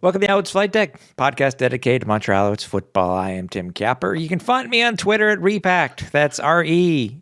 Welcome to the Alouettes Flightdeck, podcast dedicated to Montreal Alouettes football. I am Tim Capper. You can find me on Twitter at Repact. That's REPPACT.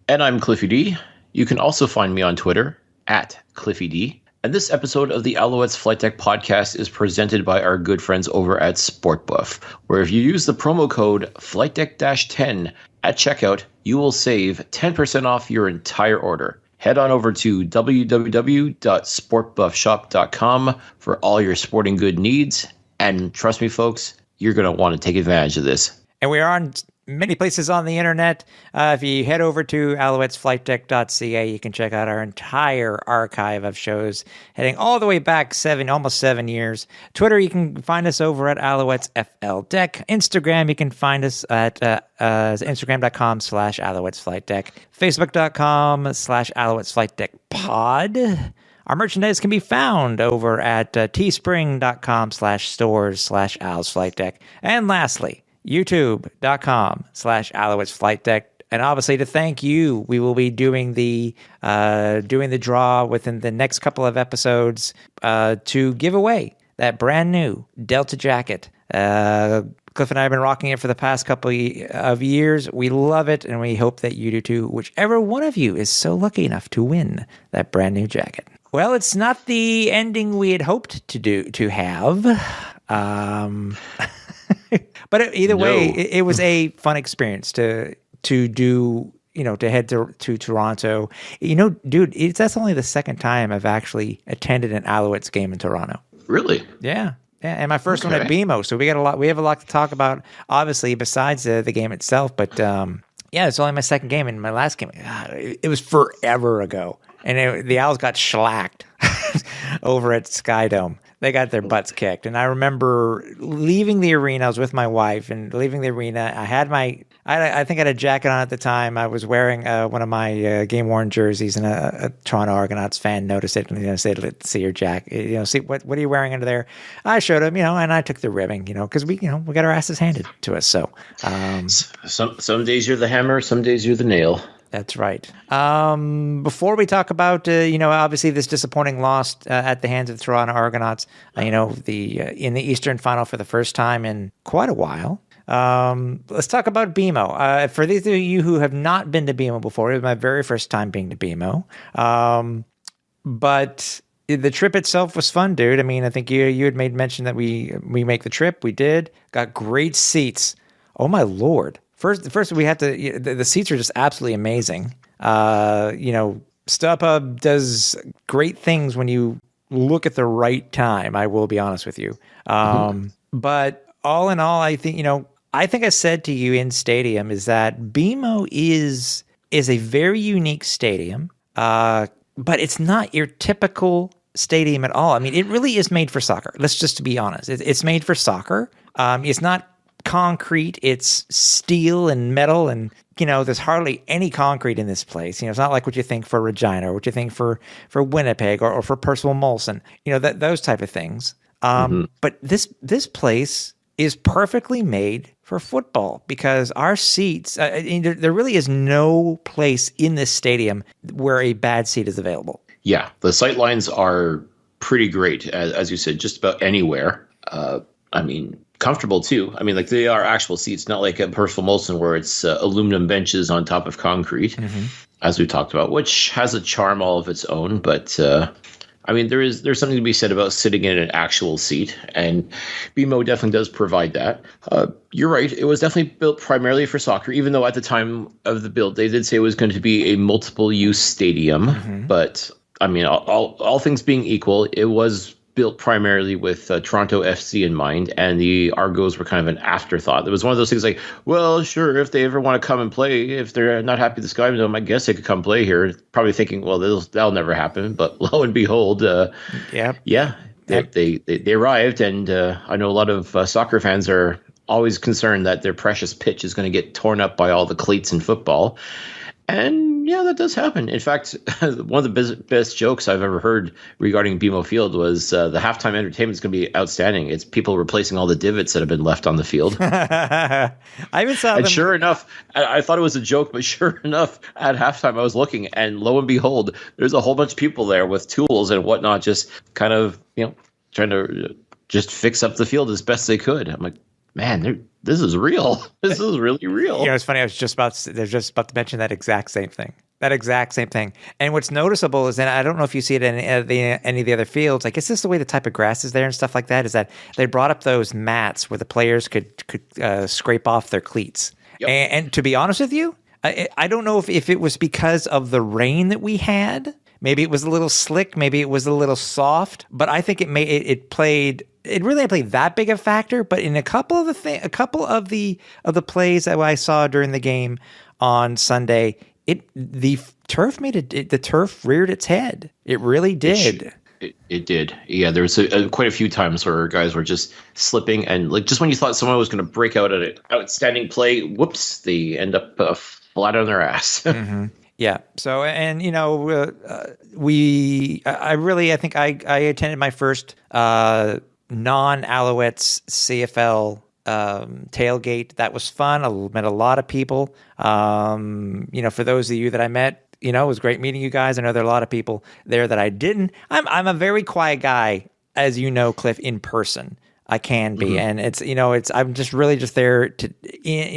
And I'm Cliffy D. You can also find me on Twitter at Cliffy D. And this episode of the Alouettes Flightdeck podcast is presented by our good friends over at SportBuff, where if you use the promo code FlightDeck-10 at checkout, you will save 10% off your entire order. Head on over to www.sportbuffshop.com for all your sporting good needs. And trust me, folks, you're going to want to take advantage of this. And we are on many places on the internet. If you head over to alouettesflightdeck.ca, you can check out our entire archive of shows heading all the way back almost 7 years. Twitter, you can find us over at AlouettesFLDeck. Instagram, you can find us at Instagram.com/AlouettesFlightdeck. Facebook.com/AlouettesFlightdeckPod. Our merchandise can be found over at teespring.com/stores/AlouettesFlightdeck. And lastly, youtube.com/AlouettesFlightdeck. And obviously to thank you, we will be doing the draw within the next couple of episodes to give away that brand new Delta jacket. Cliff and I have been rocking it for the past couple of years. We love it, and we hope that you do too, whichever one of you is so lucky enough to win that brand new jacket. Well, it's not the ending we had hoped to have. But either way, it was a fun experience to do, to head to Toronto. Dude, that's only the second time I've actually attended an Alouettes game in Toronto. Really? Yeah. Yeah, and my first one at BMO. So we have a lot to talk about, obviously, besides the game itself. But it's only my second game, and my last game, it was forever ago. And the Owls got shellacked over at Skydome. They got their butts kicked. And I remember leaving the arena. I was with my wife, and leaving the arena, I think I had a jacket on at the time. I was wearing one of my game-worn jerseys, and a Toronto Argonauts fan noticed it and said, "Let's see your jacket. See what are you wearing under there?" I showed him, and I took the ribbing, because we got our asses handed to us. So some days you're the hammer, some days you're the nail. That's right. Before we talk about, obviously this disappointing loss at the hands of the Toronto Argonauts, in the Eastern Final for the first time in quite a while. Let's talk about BMO. For these of you who have not been to BMO before, it was my very first time being to BMO. But the trip itself was fun, dude. I mean, I think you had made mention that we make the trip. We did. Got great seats. Oh my Lord. First, we have to. The seats are just absolutely amazing. StubHub does great things when you look at the right time. I will be honest with you. But all in all, I think I said to you in stadium is that BMO is a very unique stadium, but it's not your typical stadium at all. I mean, it really is made for soccer. Let's just be honest. It's made for soccer. It's not concrete, it's steel and metal, and there's hardly any concrete in this place. It's not like what you think for Regina or what you think for Winnipeg or for Percival Molson, those type of things. But this place is perfectly made for football because our seats, there really is no place in this stadium where a bad seat is available. Yeah, the sight lines are pretty great, as you said, just about anywhere. Comfortable too. I mean, like they are actual seats, not like at Percival Molson where it's aluminum benches on top of concrete, as we talked about, which has a charm all of its own. But there's something to be said about sitting in an actual seat, and BMO definitely does provide that. You're right; it was definitely built primarily for soccer, even though at the time of the build they did say it was going to be a multiple-use stadium. But all things being equal, it was built primarily with Toronto FC in mind, and the Argos were kind of an afterthought. It was one of those things like, well, sure, if they ever want to come and play, if they're not happy with the Skydome, I guess they could come play here. Probably thinking, well, that'll never happen. But lo and behold, they arrived, and I know a lot of soccer fans are always concerned that their precious pitch is going to get torn up by all the cleats in football. And Yeah, that does happen. In fact, one of the best jokes I've ever heard regarding BMO Field was the halftime entertainment is going to be outstanding. It's people replacing all the divots that have been left on the field. I even saw And them. sure enough, I thought it was a joke, but sure enough, at halftime I was looking, and lo and behold, there's a whole bunch of people there with tools and whatnot, just kind of trying to just fix up the field as best they could. I'm like, man, this is real. This is really real. It's funny. They're just about to mention that exact same thing. And what's noticeable is that I don't know if you see it in any of the other fields. I guess this is the way the type of grass is there and stuff like that. Is that they brought up those mats where the players could scrape off their cleats. Yep. And to be honest with you, I don't know if it was because of the rain that we had. Maybe it was a little slick. Maybe it was a little soft. But I think it really didn't play that big a factor. But in a couple of the plays that I saw during the game on Sunday, the turf reared its head. It really did. It did. Yeah, there was quite a few times where guys were just slipping, and like just when you thought someone was going to break out at an outstanding play, whoops, they end up flat on their ass. Mm-hmm. Yeah. So, and I think I attended my first non-Alouettes CFL tailgate. That was fun. I met a lot of people. For those of you that I met, it was great meeting you guys. I know there are a lot of people there that I didn't. I'm a very quiet guy, as you know, Cliff, in person. I can be, and I'm just really just there to,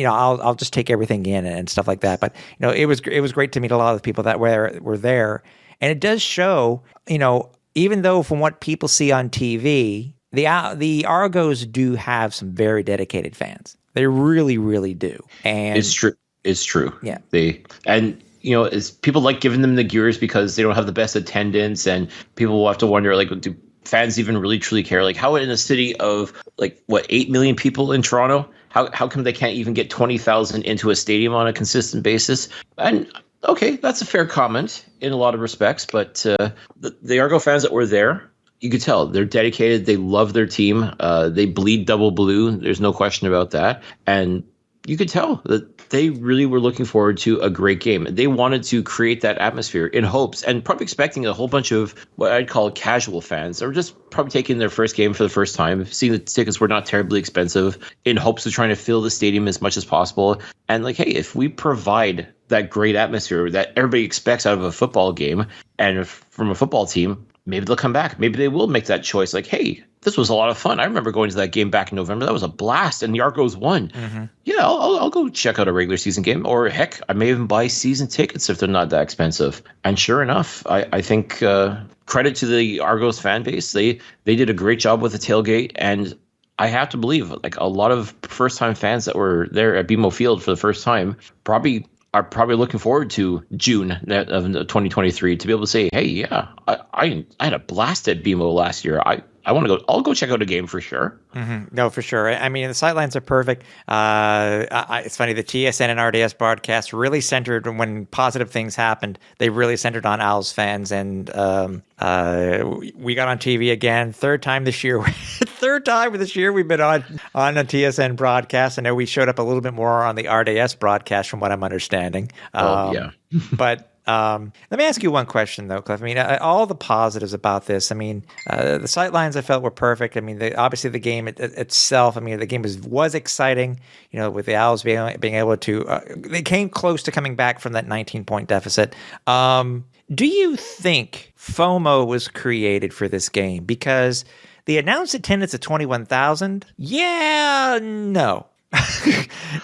I'll just take everything in and stuff like that. But it was great to meet a lot of the people that were there, and it does show, even though from what people see on TV, the Argos do have some very dedicated fans. They really, really do, and it's true. It's true. Yeah. Is people like giving them the gears because they don't have the best attendance, and people will have to wonder, like, do fans even really truly care? Like, how in a city of 8 million people in Toronto, how come they can't even get 20,000 into a stadium on a consistent basis? And okay, that's a fair comment in a lot of respects, but the Argo fans that were there, you could tell they're dedicated. They love their team. They bleed double blue. There's no question about that. And you could tell that they really were looking forward to a great game. They wanted to create that atmosphere in hopes, and probably expecting a whole bunch of what I'd call casual fans. They were just probably taking their first game for the first time, seeing the tickets were not terribly expensive, in hopes of trying to fill the stadium as much as possible. And like, hey, if we provide that great atmosphere that everybody expects out of a football game and from a football team, maybe they'll come back. Maybe they will make that choice. Like, hey, this was a lot of fun. I remember going to that game back in November. That was a blast, and the Argos won. Mm-hmm. Yeah, I'll go check out a regular season game, or heck, I may even buy season tickets if they're not that expensive. And sure enough, I think credit to the Argos fan base. They did a great job with the tailgate, and I have to believe like a lot of first-time fans that were there at BMO Field for the first time are probably looking forward to June of 2023 to be able to say, hey, yeah, I had a blast at BMO last year. I'll go check out a game for sure. Mm-hmm. No, for sure. I mean, the sidelines are perfect. It's funny, the TSN and RDS broadcast really centered when positive things happened. They really centered on Owls fans, and we got on TV again. Third time this year we've been on a TSN broadcast. I know we showed up a little bit more on the RDS broadcast from what I'm understanding. Yeah. But let me ask you one question, though, Cliff. I mean, all the positives about this. I mean, the sightlines I felt were perfect. I mean, obviously the game itself. I mean, the game was exciting. With the Owls being able to, they came close to coming back from that 19-point deficit. Do you think FOMO was created for this game? Because the announced attendance of 21,000. Yeah, no.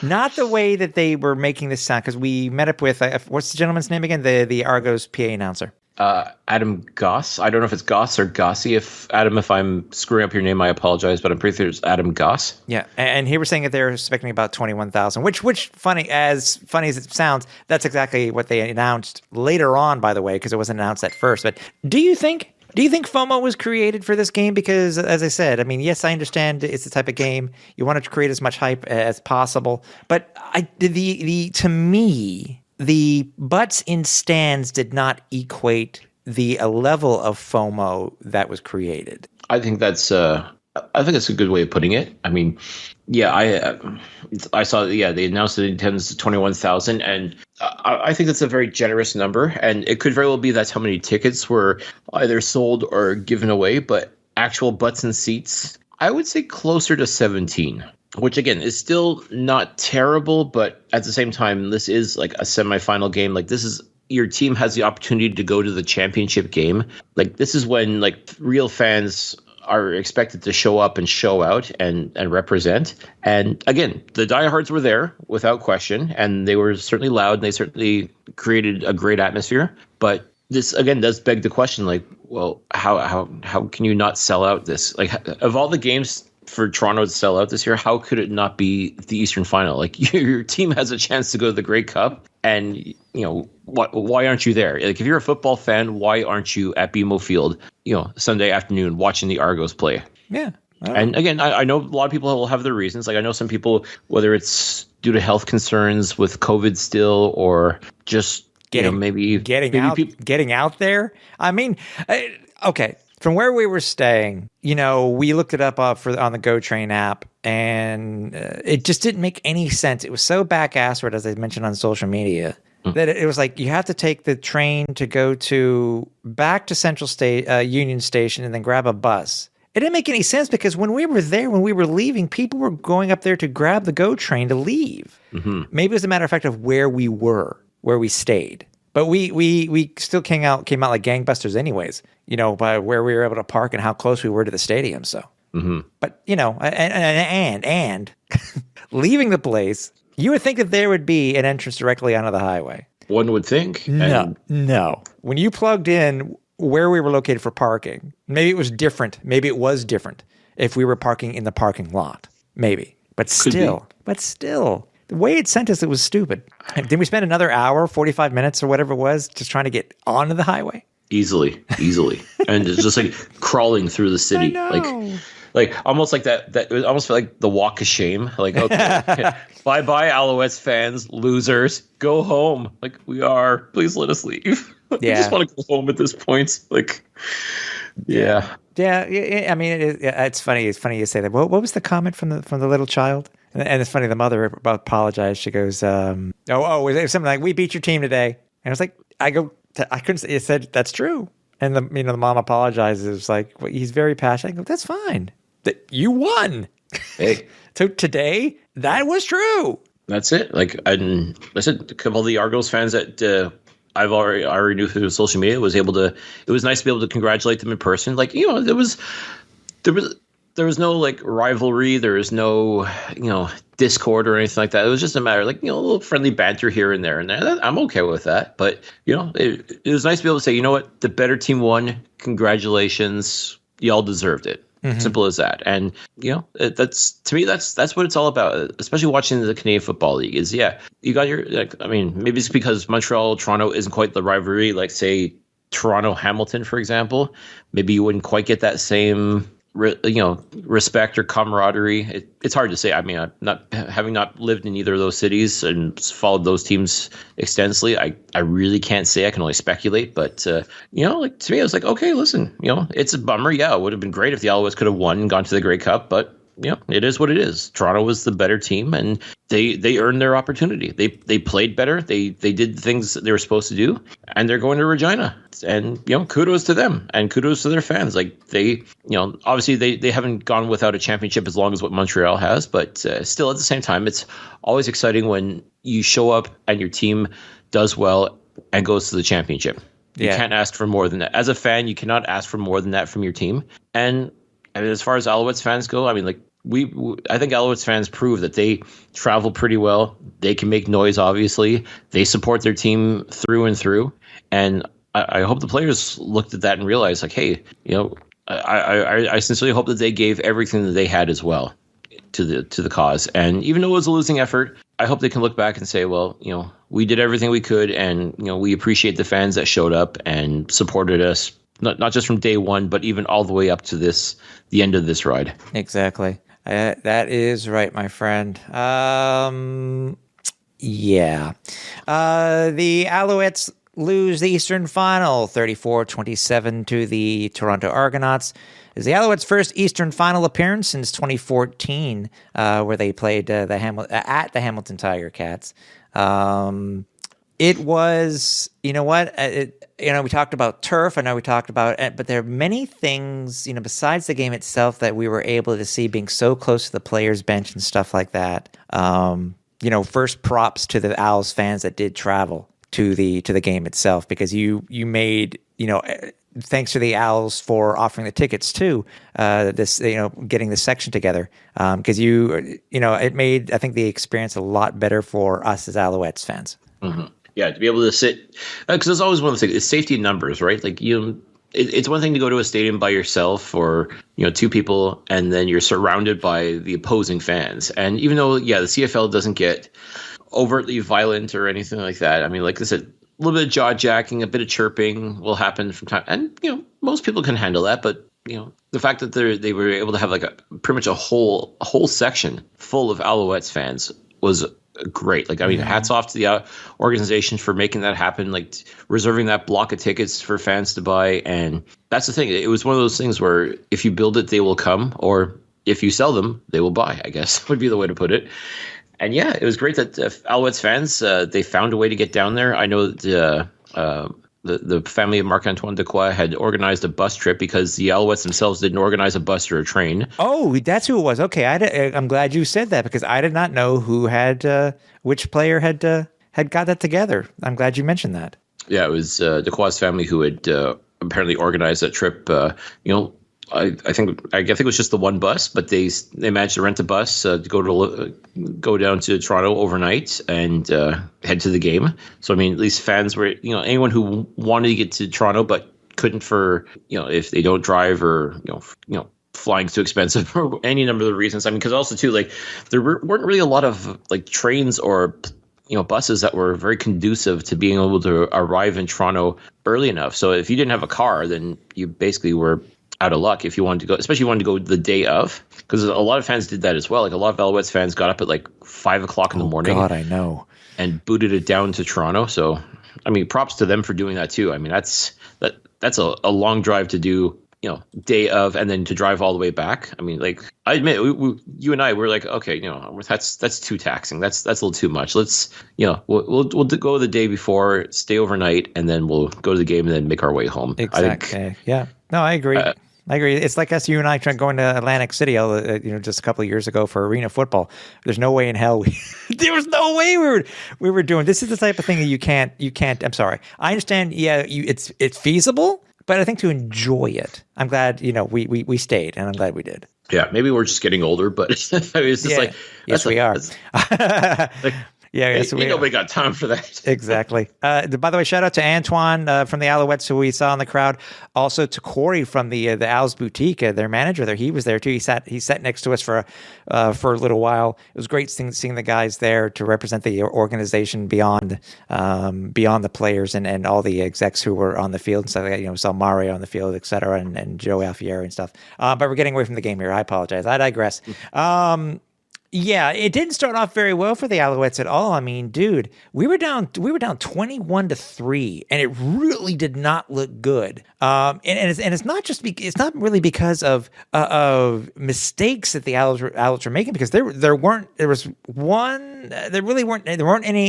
Not the way that they were making this sound, because we met up with what's the gentleman's name again? The Argos PA announcer. Adam Goss. I don't know if it's Goss or Gossi. If I'm screwing up your name, I apologize, but I'm pretty sure it's Adam Goss. Yeah, and he was saying that they're expecting about 21,000, which funny as it sounds, that's exactly what they announced later on, by the way, because it wasn't announced at first. But do you think FOMO was created for this game? Because, as I said, I mean, yes, I understand it's the type of game you want to create as much hype as possible, but to me, the butts in stands did not equate the level of FOMO that was created. I think that's a good way of putting it. I mean, yeah, I saw, they announced the attendance to 21,000, and I think that's a very generous number, and it could very well be that's how many tickets were either sold or given away. But actual butts and seats, I would say closer to 17, which again is still not terrible. But at the same time, this is like a semifinal game. Like this is your team has the opportunity to go to the championship game. Like this is when like real fans are expected to show up and show out and represent. And again, the diehards were there without question, and they were certainly loud and they certainly created a great atmosphere. But this again does beg the question, like, well, how can you not sell out this? Like, of all the games for Toronto to sell out this year, how could it not be the Eastern Final? Like your team has a chance to go to the Grey Cup, and you know why aren't you there? Like if you're a football fan, why aren't you at BMO Field, Sunday afternoon watching the Argos play? Yeah. And again, I know a lot of people will have their reasons. Like I know some people, whether it's due to health concerns with COVID still, or just getting out there. I mean, okay. From where we were staying, we looked it up on the Go Train app, and it just didn't make any sense. It was so back-assward, as I mentioned on social media, that it was like you have to take the train to go back to Central Union Station and then grab a bus. It didn't make any sense because when we were there, when we were leaving, people were going up there to grab the Go Train to leave. Mm-hmm. Maybe it was a matter of fact of where we stayed. But we still came out like gangbusters anyways, by where we were able to park and how close we were to the stadium. So, But, and leaving the place, you would think that there would be an entrance directly onto the highway. One would think. No. When you plugged in where we were located for parking, maybe it was different. Maybe it was different if we were parking in the parking lot. Maybe. But still. The way it sent us, it was stupid. Did we spend another hour, 45 minutes or whatever it was, just trying to get onto the highway? Easily. And it's just like crawling through the city. Like almost like that it almost felt like the walk of shame. Like, okay, bye-bye, Alouettes fans, losers. Go home. Like we are. Please let us leave. Yeah. I just want to go home at this point. Like, yeah. Yeah. I mean, it's funny. It's funny you say that. What was the comment from the little child? And it's funny, the mother apologized. She goes, it was something like, "We beat your team today." And I was like, I couldn't say, it said, "That's true." And the mom apologizes. It was like, well, he's very passionate. I go, "That's fine. You won." Hey. So today, that was true. That's it. Like, and I said, a couple of the Argos fans that I already knew through social media it was nice to be able to congratulate them in person. Like, there was no like rivalry. There was no, discord or anything like that. It was just a matter of like, a little friendly banter here and there and there. I'm okay with that. But, it was nice to be able to say, you know what, the better team won. Congratulations. Y'all deserved it. Mm-hmm. Simple as that. And, that's to me, that's what it's all about, especially watching the Canadian Football League is, you got your, maybe it's because Montreal, Toronto isn't quite the rivalry, like say Toronto, Hamilton, for example. Maybe you wouldn't quite get that same respect or camaraderie. It's hard to say. I mean, having not lived in either of those cities and followed those teams extensively, I really can't say. I can only speculate. But like to me, I was like, okay, listen, it's a bummer. Yeah, it would have been great if the Alouettes could have won and gone to the Grey Cup, but it is what it is. Toronto was the better team, and they earned their opportunity. They played better. They did the things that they were supposed to do, and they're going to Regina. And kudos to them, and kudos to their fans. Like they, obviously they haven't gone without a championship as long as what Montreal has, but still at the same time, it's always exciting when you show up and your team does well and goes to the championship. You can't ask for more than that. As a fan, you cannot ask for more than that from your team. And as far as Alouettes fans go, I mean, like I think Alouettes fans prove that they travel pretty well. They can make noise, obviously. They support their team through and through. And I hope the players looked at that and realized, like, hey, I sincerely hope that they gave everything that they had as well to the cause. And even though it was a losing effort, I hope they can look back and say, well, we did everything we could, and we appreciate the fans that showed up and supported us. Not just from day one, but even all the way up to the end of this ride. Exactly. That is right, my friend. Yeah. The Alouettes lose the Eastern Final 34-27 to the Toronto Argonauts. It's the Alouettes' first Eastern Final appearance since 2014, where they played at the Hamilton Tiger Cats. It was, you know what? We talked about turf. I know we talked about it, but there are many things, besides the game itself that we were able to see being so close to the players' bench and stuff like that. First props to the Owls fans that did travel to the game itself, because you made, thanks to the Owls for offering the tickets too, getting the section together, because it made, I think, the experience a lot better for us as Alouettes fans. Mm-hmm. Yeah, to be able to sit, because it's always one of the things. It's safety in numbers, right? Like it's one thing to go to a stadium by yourself or two people, and then you're surrounded by the opposing fans. And even though the CFL doesn't get overtly violent or anything like that, I mean, like I said, a little bit of jaw jacking, a bit of chirping will happen from time, and most people can handle that. But the fact that they were able to have like pretty much a whole section full of Alouettes fans was great. Like, I mean, hats off to the organization for making that happen, like reserving that block of tickets for fans to buy. And that's the thing. It was one of those things where if you build it, they will come, or if you sell them, they will buy, I guess would be the way to put it. And yeah, it was great that Alouettes fans, they found a way to get down there. I know that the family of Marc-Antoine Dequoy had organized a bus trip because the Alouettes themselves didn't organize a bus or a train. Oh, that's who it was. Okay, I'm glad you said that, because I did not know who had which player had got that together. I'm glad you mentioned that. Yeah, it was Dequoy's family who had apparently organized that trip. I think it was just the one bus, but they managed to rent a bus to go down to Toronto overnight and head to the game. So I mean, at least fans were, anyone who wanted to get to Toronto but couldn't for if they don't drive or flying's too expensive or any number of reasons. I mean, because also too, like, there weren't really a lot of like trains or buses that were very conducive to being able to arrive in Toronto early enough. So if you didn't have a car, then you basically were out of luck if you wanted to go, especially if you wanted to go the day of, because a lot of fans did that as well. Like, a lot of Alouettes fans got up at like 5 o'clock in the morning. God, I know. And booted it down to Toronto. So, I mean, props to them for doing that too. I mean, that's a long drive to do, day of, and then to drive all the way back. I mean, like, I admit, you and I were like, okay, that's too taxing. That's a little too much. Let's, we'll go the day before, stay overnight, and then we'll go to the game and then make our way home. Exactly. Yeah. No, I agree. I agree. It's like us, you and I, going to Atlantic City, just a couple of years ago for arena football. There's no way in hell there was no way we were doing. This is the type of thing that you can't. I'm sorry. I understand. Yeah, it's feasible, but I think to enjoy it, I'm glad we stayed, and I'm glad we did. Yeah, maybe we're just getting older, but it's just like yes, we are. Yeah, so nobody got time for that. Exactly. By the way, shout out to Antoine from the Alouettes, who we saw in the crowd. Also to Corey from the Owls Boutique, their manager there. He was there too. He sat next to us for a little while. It was great seeing the guys there to represent the organization beyond the players and all the execs who were on the field and stuff like that. We saw Mario on the field, et cetera, and Joe Alfieri and stuff. But we're getting away from the game here. I apologize. I digress. Yeah, it didn't start off very well for the Alouettes at all. I mean, dude, we were down 21-3, and it really did not look good. And it's not just it's not really because of mistakes that the Alouettes were making, because there weren't any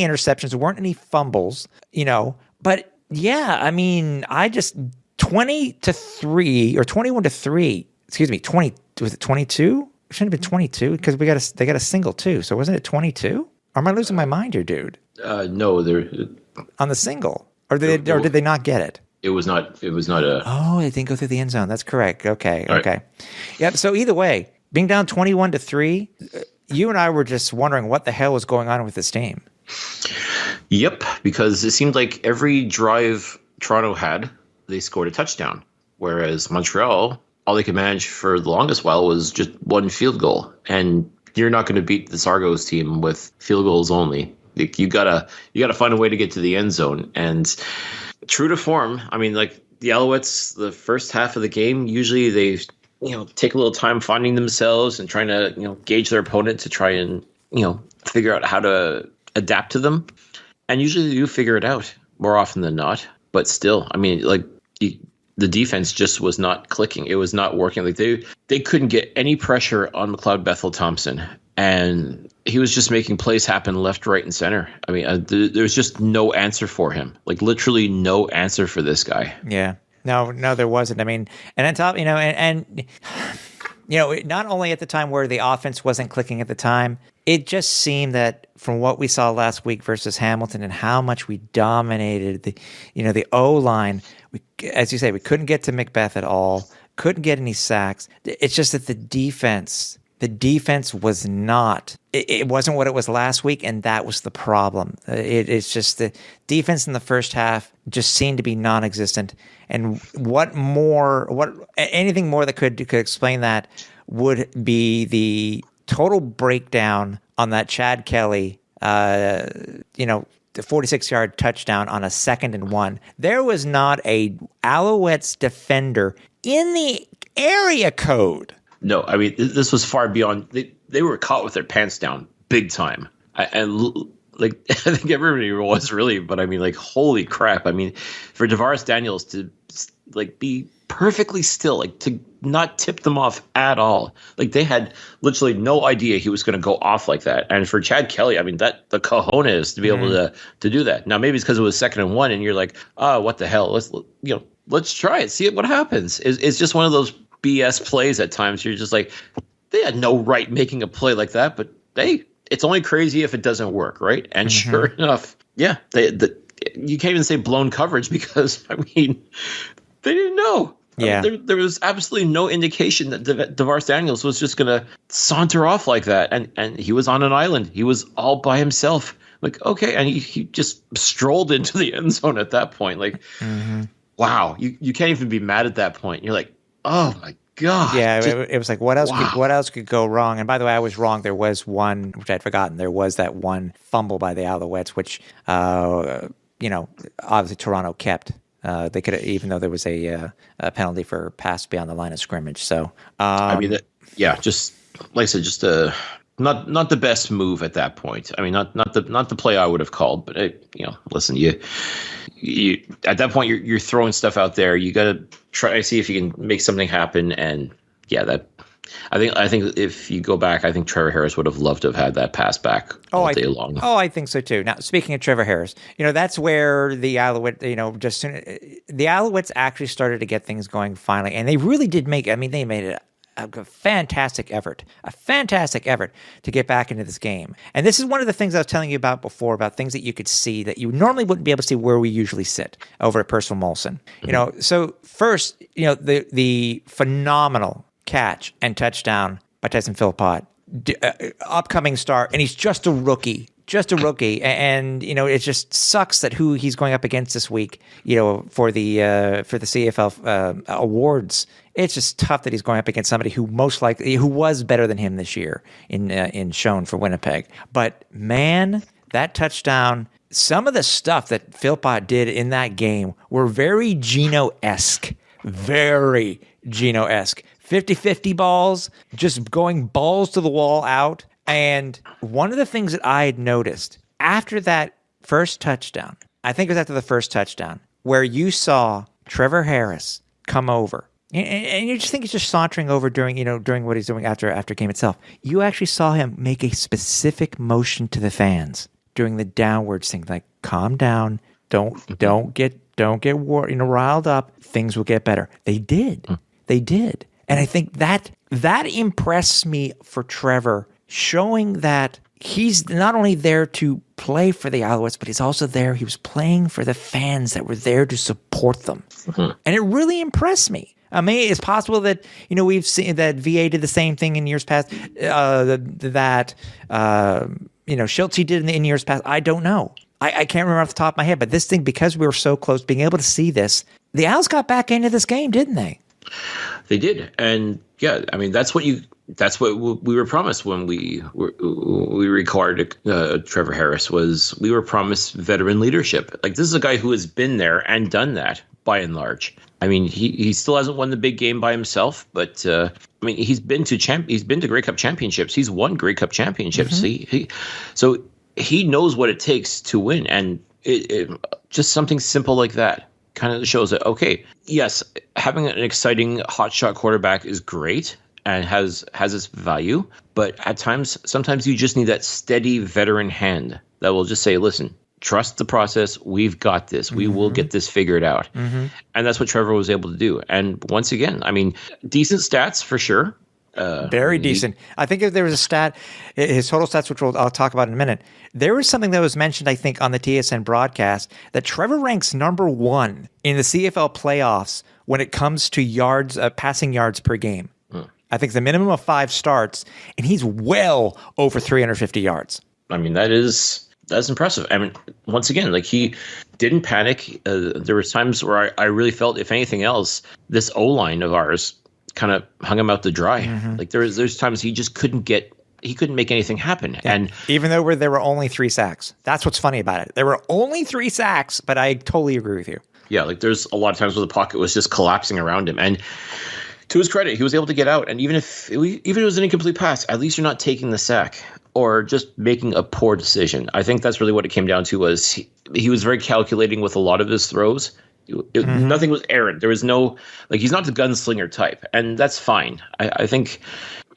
interceptions, there weren't any fumbles, But yeah, I mean, 20-3 or 21-3. Excuse me, 20 was it 22? Shouldn't have been 22 because they got a single too. So wasn't it 22? Or am I losing my mind here, dude? No, they're on the single, or did they not get it? It was not a. Oh, it didn't go through the end zone. That's correct. Okay. All okay. Right. Yep. So either way, being down 21-3, you and I were just wondering what the hell was going on with this team. Yep, because it seemed like every drive Toronto had, they scored a touchdown, whereas Montreal, all they could manage for the longest while was just one field goal. And you're not going to beat this Argos team with field goals only. Like, you gotta find a way to get to the end zone. And true to form, I mean, like, the Alouettes, the first half of the game, usually they, take a little time finding themselves and trying to, gauge their opponent to try and, figure out how to adapt to them. And usually they do figure it out more often than not. But still, I mean, like, the defense just was not clicking. It was not working. Like, they couldn't get any pressure on McLeod Bethel Thompson. And he was just making plays happen left, right, and center. I mean, there's just no answer for him. Like literally no answer for this guy. Yeah. No, there wasn't. I mean, and on top, and not only at the time where the offense wasn't clicking at the time, it just seemed that from what we saw last week versus Hamilton and how much we dominated the O-line, as you say, we couldn't get to Macbeth at all, couldn't get any sacks. It's just that the defense was not, it wasn't what it was last week, and that was the problem. It's just the defense in the first half just seemed to be non-existent. And anything more that could explain that would be the total breakdown on that Chad Kelly, the 46-yard touchdown on a 2nd and 1. There was not a Alouettes defender in the area code. No, I mean, this was far beyond. They were caught with their pants down big time. I think everybody was really, but I mean, like, holy crap. I mean, for DeVaris Daniels to like be perfectly still, like to not tip them off at all. Like they had literally no idea he was going to go off like that. And for Chad Kelly, I mean, that the cojones to be able to do that. Now, maybe it's because it was 2nd and 1 and you're like, oh, what the hell? Let's try it. See what happens. It's just one of those BS plays at times. You're just like, they had no right making a play like that, but it's only crazy if it doesn't work, right? And sure enough, yeah, you can't even say blown coverage because, I mean, they didn't know. Yeah. There was absolutely no indication that DeVaris Daniels was just going to saunter off like that. And he was on an island. He was all by himself. Like, okay. And he just strolled into the end zone at that point. Like, wow. You can't even be mad at that point. You're like, oh my God. Yeah, it was like, what else could go wrong? And by the way, I was wrong. There was one, which I'd forgotten. There was that one fumble by the Alouettes, which, obviously Toronto kept. They could, even though there was a penalty for pass beyond the line of scrimmage. So, I mean, just like I said, just not the best move at that point. I mean, not the play I would have called, but listen, you at that point you're throwing stuff out there. You got to try to see if you can make something happen. And yeah, I think if you go back, I think Trevor Harris would have loved to have had that pass back all day long. Oh, I think so too. Now, speaking of Trevor Harris, that's where the Alouettes actually started to get things going finally, and they really did they made it a fantastic effort to get back into this game. And this is one of the things I was telling you about before, about things that you could see that you normally wouldn't be able to see where we usually sit over at Percival Molson. So first, the phenomenal catch and touchdown by Tyson Philpott, upcoming star, and he's just a rookie. And it just sucks that who he's going up against this week, for the CFL awards. It's just tough that he's going up against somebody who was better than him this year in shown for Winnipeg. But man, that touchdown, some of the stuff that Philpott did in that game were very Geno-esque. 50-50 balls, just going balls to the wall out. And one of the things that I had noticed after that first touchdown, I think it was after the first touchdown, where you saw Trevor Harris come over, and you just think he's just sauntering over during what he's doing after game itself. You actually saw him make a specific motion to the fans during the downwards thing, like calm down, don't get riled up, things will get better. They did. And I think that impressed me for Trevor, showing that he's not only there to play for the Alouettes, but he's also there. He was playing for the fans that were there to support them. And it really impressed me. I mean, it's possible that, we've seen that VA did the same thing in years past, that Schultz did in years past. I don't know. I can't remember off the top of my head, but this thing, because we were so close, being able to see this, the Owls got back into this game, didn't they? They did. And yeah, I mean, that's what we were promised when we required Trevor Harris. Was we were promised veteran leadership. Like, this is a guy who has been there and done that by and large. I mean, he still hasn't won the big game by himself, but I mean, he's been to Grey Cup championships. He's won Grey Cup championships. So he knows what it takes to win, and it just something simple like that kind of shows that, okay, yes, having an exciting hotshot quarterback is great, and has its value. But at times, sometimes you just need that steady veteran hand that will just say, listen, trust the process. We've got this. We will get this figured out. And that's what Trevor was able to do. And once again, I mean, decent stats for sure. Very decent. I think if there was a stat, his total stats, which I'll talk about in a minute, there was something that was mentioned, I think, on the TSN broadcast that Trevor ranks number 1 in the CFL playoffs when it comes to yards, passing yards per game. I think it's a minimum of 5 starts, and he's well over 350 yards. I mean, that's impressive. I mean, once again, like, he didn't panic. There was times where I really felt, if anything else, this O-line of ours kind of hung him out to dry. Like, there's times he just couldn't make anything happen. Yeah. And even though there were only 3 sacks, that's what's funny about it. There were only 3 sacks, but I totally agree with you. Yeah, like, there's a lot of times where the pocket was just collapsing around him. And to his credit, he was able to get out. And even if it was an incomplete pass, at least you're not taking the sack or just making a poor decision. I think that's really what it came down to. Was he was very calculating with a lot of his throws. Nothing was errant. There was no, like, he's not the gunslinger type, and that's fine. I think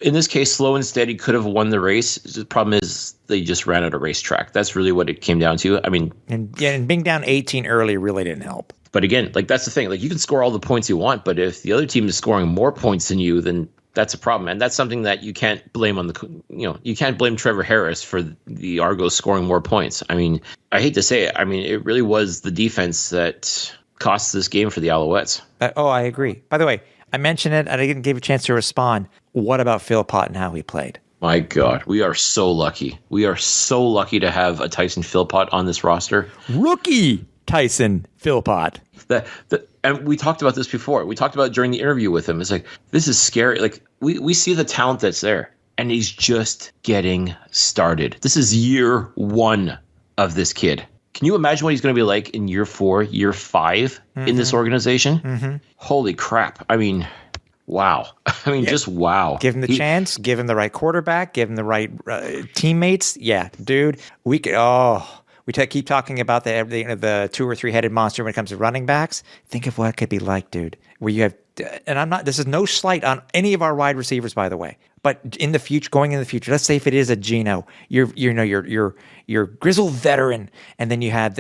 in this case, slow and steady could have won the race. The problem is they just ran out of racetrack. That's really what it came down to. I mean, and being down 18 early really didn't help. But again, like, that's the thing. Like, you can score all the points you want, but if the other team is scoring more points than you, then that's a problem. And that's something that you can't blame on you can't blame Trevor Harris for the Argos scoring more points. I mean, I hate to say it. I mean, it really was the defense that cost this game for the Alouettes. I agree. By the way, I mentioned it and I didn't give a chance to respond. What about Philpott and how he played? My God, we are so lucky. We are so lucky to have a Tyson Philpott on this roster. Rookie Tyson Philpott. And we talked about this before. We talked about it during the interview with him. It's like, this is scary. Like, we see the talent that's there, and he's just getting started. This is year 1 of this kid. Can you imagine what he's going to be like in year 4, year 5 in this organization? Holy crap. I mean, wow. I mean, just wow. Give him the chance, give him the right quarterback, give him the right teammates. Yeah, dude, we could, we keep talking about the 2 or 3 headed monster when it comes to running backs. Think of what it could be like, dude, where you have, and this is no slight on any of our wide receivers, by the way, but going in the future, let's say if it is a Geno, you're grizzled veteran, and then you have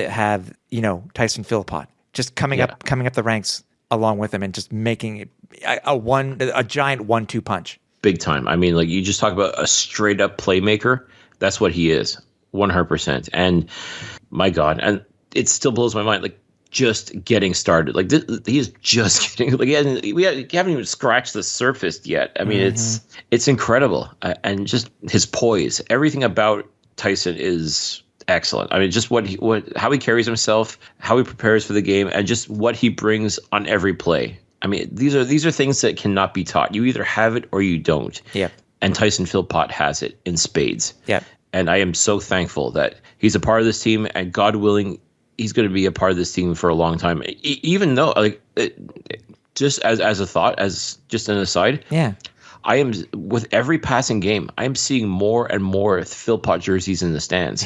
Tyson Philpott just coming up the ranks along with him and just making it a giant 1-2 punch. Big time. I mean, like, you just talk about a straight up playmaker. That's what he is. 100%. And my God, and it still blows my mind. Like, just getting started. Like, he is just getting. Like, we haven't even scratched the surface yet. I mean, it's incredible, and just his poise. Everything about Tyson is excellent. I mean, just how he carries himself, how he prepares for the game, and just what he brings on every play. I mean, these are things that cannot be taught. You either have it or you don't. Yeah. And Tyson Philpott has it in spades. Yeah. And I am so thankful that he's a part of this team, and God willing, he's going to be a part of this team for a long time. Even though, like, just as a thought, as just an aside, I am, with every passing game, I'm seeing more and more Philpott jerseys in the stands.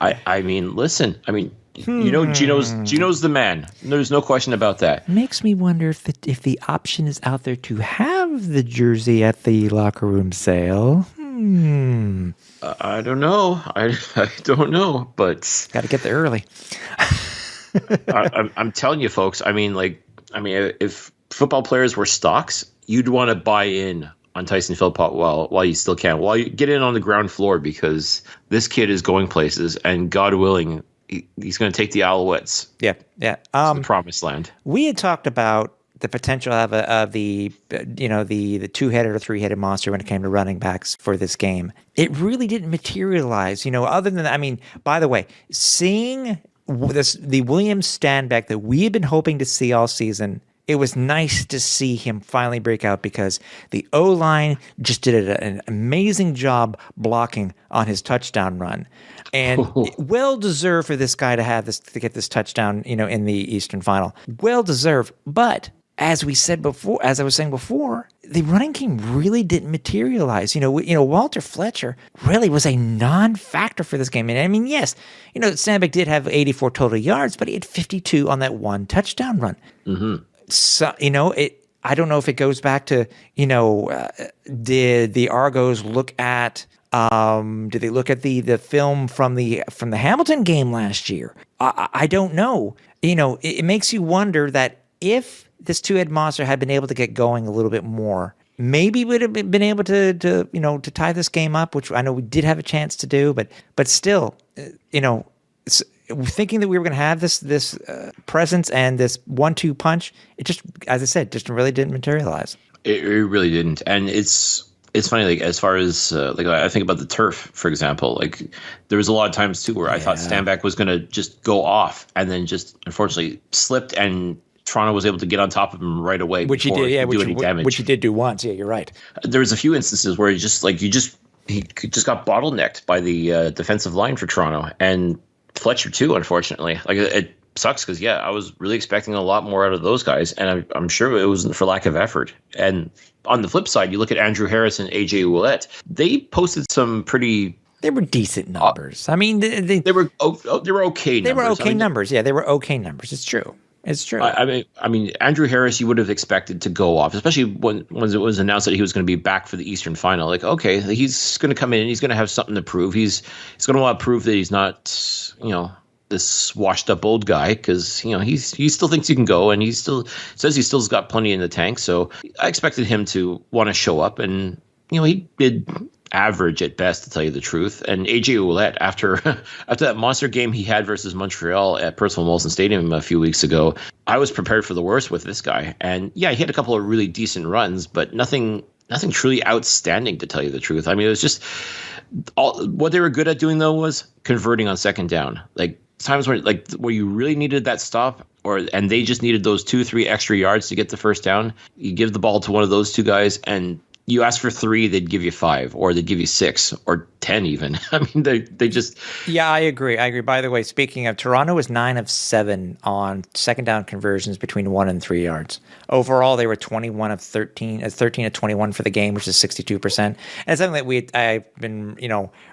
I mean, listen, I mean, Geno's the man. There's no question about that. Makes me wonder if the option is out there to have the jersey at the locker room sale. I don't know. I don't know, but got to get there early. I'm telling you, folks. I mean, if football players were stocks, you'd want to buy in on Tyson Philpott while you still can, while you get in on the ground floor, because this kid is going places, and God willing, he's going to take the Alouettes. Yeah. To the promised land. We had talked about the potential of the 2-headed or 3-headed monster when it came to running backs for this game. It really didn't materialize, other than, I mean, by the way, seeing the Williams Stanback that we had been hoping to see all season, it was nice to see him finally break out, because the O-line just did an amazing job blocking on his touchdown run. And well deserved for this guy to get this touchdown, in the Eastern Final. Well deserved, but as I was saying before, the running game really didn't materialize. Walter Fletcher really was a non-factor for this game. And I mean, yes, Stanback did have 84 total yards, but he had 52 on that one touchdown run. Mm-hmm. So, I don't know if it goes back to, did the Argos look at, did they look at the film from the Hamilton game last year? I don't know. It makes you wonder that if this two-head monster had been able to get going a little bit more, maybe we'd have been able to tie this game up, which I know we did have a chance to do, but still, thinking that we were going to have this presence and this 1-2 punch, it just, as I said, just really didn't materialize. It really didn't, and it's funny. Like as far as I think about the turf, for example, like there was a lot of times too where I thought Stanback was going to just go off, and then just unfortunately slipped, and Toronto was able to get on top of him right away, which he did, which he did do once. Yeah, you're right. There was a few instances where he just got bottlenecked by the defensive line for Toronto, and Fletcher too, unfortunately. Like it sucks because I was really expecting a lot more out of those guys, and I'm sure it wasn't for lack of effort. And on the flip side, you look at Andrew Harris and AJ Ouellette; they posted some pretty. They were decent numbers. I mean, they were okay. They were okay numbers. Yeah, they were okay numbers. It's true. It's true. I mean, Andrew Harris, you would have expected to go off, especially when it was announced that he was going to be back for the Eastern Final. Like, okay, he's going to come in and he's going to have something to prove. He's going to want to prove that he's not, this washed up old guy, because he still thinks he can go, and he still says he still's got plenty in the tank. So I expected him to want to show up, and he did average at best, to tell you the truth. And AJ Ouellette, after that monster game he had versus Montreal at Percival Molson Stadium a few weeks ago, I was prepared for the worst with this guy. And he had a couple of really decent runs, but nothing truly outstanding, to tell you the truth. I mean, it was just what they were good at doing, though, was converting on second down. Like times where you really needed that stop, and they just needed those 2-3 extra yards to get the first down. You give the ball to one of those two guys, and you ask for 3, they'd give you 5, or they'd give you 6 or 10 even. I mean, they just. Yeah, I agree. By the way, speaking of, Toronto was 9 of 7 on second down conversions between 1 and 3 yards. Overall, they were 21 of 13, 13 of 21 for the game, which is 62%. And it's something that I've been,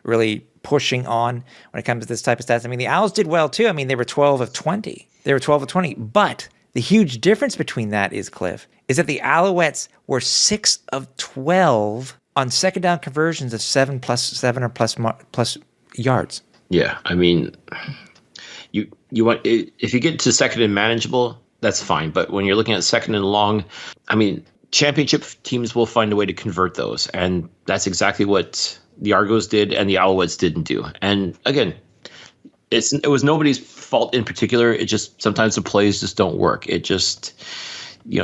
really pushing on when it comes to this type of stats. I mean, the Owls did well too. I mean, they were 12 of 20. But the huge difference between that is, Cliff, is that the Alouettes were 6 of 12 on second down conversions of 7 or plus yards. Yeah, I mean, you want, if you get to second and manageable, that's fine. But when you're looking at second and long, I mean, championship teams will find a way to convert those, and that's exactly what the Argos did and the Alouettes didn't do. And again, it was nobody's fault in particular. It just sometimes the plays just don't work. It just, you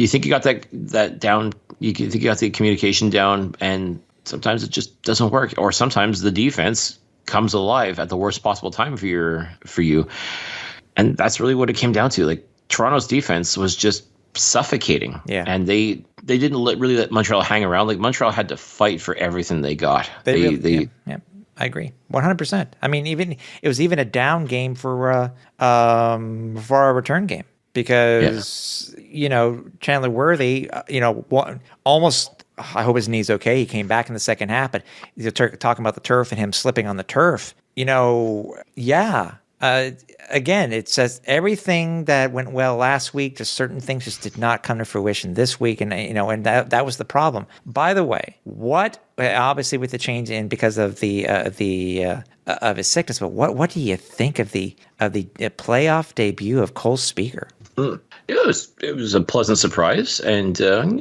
think you got that down. You think you got the communication down, and sometimes it just doesn't work. Or sometimes the defense comes alive at the worst possible time for you, and that's really what it came down to. Like Toronto's defense was just suffocating, and they didn't really let Montreal hang around. Like Montreal had to fight for everything they got. Yeah. I agree, 100%. I mean, it was even a down game for our return game, because Chandler Worthy, almost. I hope his knee's okay. He came back in the second half, but talking about the turf and him slipping on the turf. Again, it says everything that went well last week, just certain things just did not come to fruition this week, and that was the problem. By the way, obviously with the change in because of of his sickness, but what do you think of the playoff debut of Cole Speaker? It was a pleasant surprise, and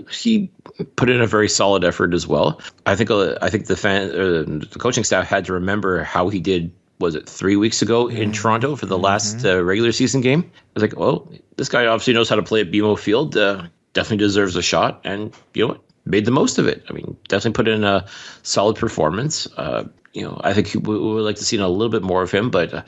he put in a very solid effort as well. I think the coaching staff had to remember how he did. Was it 3 weeks ago in Toronto for the last regular season game? I was like, well, this guy obviously knows how to play at BMO Field. Definitely deserves a shot, and made the most of it. I mean, definitely put in a solid performance. I think we would like to see a little bit more of him, but